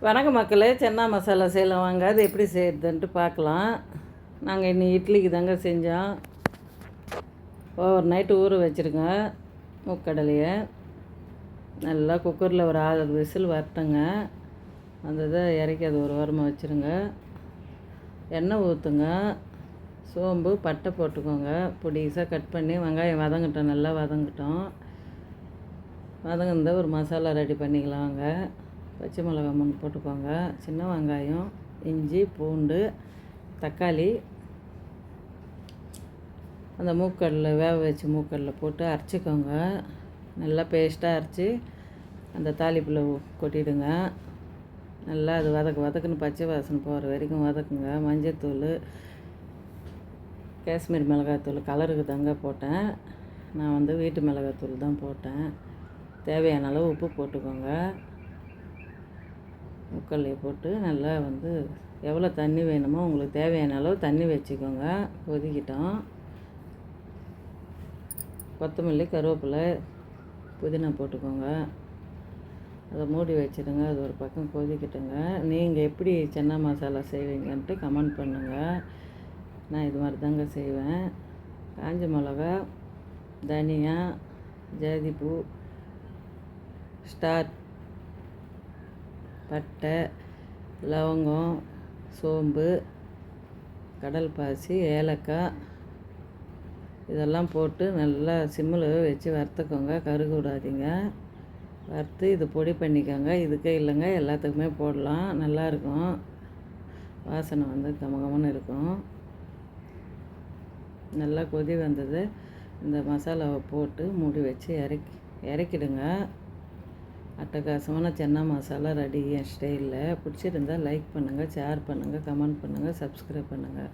வணக்கம் மக்களே, சென்னா மசாலா செய்யலாம் வாங்க. அது எப்படி செய்யறதுன்ட்டு பார்க்கலாம். நாங்கள் இன்னைக்கு இட்லிக்கு தாங்க செஞ்சோம். ஓவர் நைட்டு ஊற வச்சுருங்க முக்கடலையை. நல்லா குக்கரில் ஒரு 6 விசில் வரட்டுங்க. அந்த இதை இறக்கி அது ஒரு வாரமாக வச்சுருங்க. எண்ணெய் ஊற்றுங்க. சோம்பு பட்டை போட்டுக்கோங்க. பொடிசாக கட் பண்ணி வெங்காயம் வதங்கட்டும், நல்லா வதங்கட்டும். வதங்கிருந்தால் ஒரு மசாலா ரெடி பண்ணிக்கலாம் வாங்க. பச்சை மிளகா 3 போட்டுக்கோங்க. சின்ன வெங்காயம், இஞ்சி, பூண்டு, தக்காளி, அந்த மூக்கடலை வேக வச்சு மூக்கடலை போட்டு அரைச்சிக்கோங்க. நல்லா பேஸ்ட்டாக அரைச்சி அந்த தாளிப்பில் கொட்டிடுங்க. நல்லா அது வதக்குன்னு பச்சை வாசனை போகிற வரைக்கும் வதக்குங்க. மஞ்சத்தூள், காஷ்மீர் மிளகாத்தூள் கலருக்கு தாங்க போட்டேன். நான் வீட்டு மிளகாத்தூள் தான் போட்டேன். தேவையான அளவு உப்பு போட்டுக்கோங்க. முக்கல்லையை போட்டு நல்லா எவ்வளோ தண்ணி வேணுமோ உங்களுக்கு தேவையான அளவு தண்ணி வச்சுக்கோங்க. கொதிக்கிட்டோம். கொத்தமல்லி, கருவேப்பிலை, புதினா போட்டுக்கோங்க. அதை மூடி வச்சுடுங்க. அது ஒரு பக்கம் கொதிக்கிட்டுங்க. நீங்கள் எப்படி சென்னா மசாலா செய்வீங்கன்ட்டு கமெண்ட் பண்ணுங்கள். நான் இது மாதிரி தாங்க செய்வேன். காஞ்ச மிளகா, தனியா, ஜாதிப்பூ, ஸ்டார், பட்டை, லவங்கம், சோம்பு, கடல் பாசி, ஏலக்காய் இதெல்லாம் போட்டு நல்லா சிம்மில் வச்சு வறுத்துக்கோங்க. கருக விடாதீங்க. வறுத்து இது பொடி பண்ணிக்கோங்க. இதுக்கே இல்லைங்க, எல்லாத்துக்குமே போடலாம். நல்லாயிருக்கும். வாசனை கமகமன்னு இருக்கும். நல்லா கொதி வந்தது. இந்த மசாலாவை போட்டு மூடி வச்சு இறக்கிடுங்க. அட்டகாசமான சென்னா மசாலா ரெடி என் ஸ்டைலில். பிடிச்சிருந்தால் லைக் பண்ணுங்கள், ஷேர் பண்ணுங்கள், கமெண்ட் பண்ணுங்கள், சப்ஸ்கிரைப் பண்ணுங்கள்.